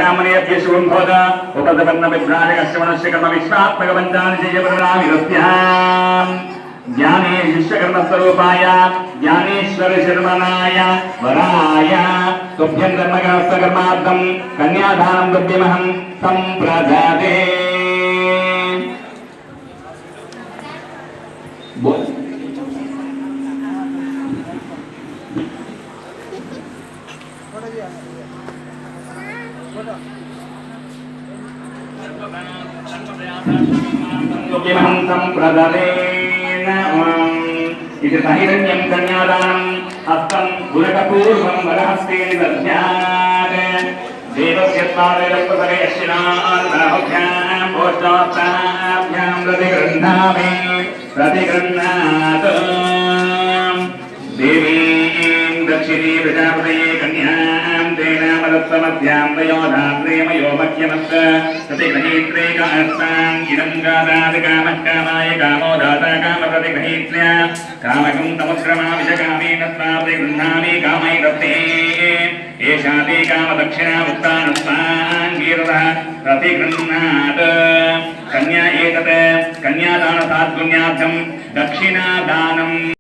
ब्राह्मणेभ्यः शुभं भवतु उपसपन्नविभ्राजकस्य मनस्य कर्म विश्वात्मकपञ्चानि जयप्रदामिरस्याम् ज्ञाने विश्वकर्मस्वरूपाय ज्ञानेश्वर शर्मणाय वराय तुभ्यं धर्मकर्मार्थं कन्यादानं तुभ्यमहं संप्रददे। तुभ्यमहं संप्रददे। इति सहिरण्यं कन्यादानं हस्तं गुरकपूर्वं वरहस्ते दद्यात् देवस्य स्वादयप्रसरे अश्विनाभ्यां पोष्टाभ्यां प्रतिगृह्णात् देवीं दक्षिणी प्रजापतये कन्यां तेन मदत्तमध्यां तयोधात्रेमयो मह्यमस्त प्रतिगृहीत्रे कास्तां इदं गादात् कामः कामाय कामो दाता कामप्रतिगृहीत्र्या कामकं तमुत्क्रमाविशकामेन स्वाप्तिगृह्णामि कामैरस्ते एषा ते कामदक्षिणा उत्तानस्ताङ्गीरतः प्रतिगृह्णात् कन्या एतत् कन्यादानसाद्गुण्यार्थं दक्षिणादानं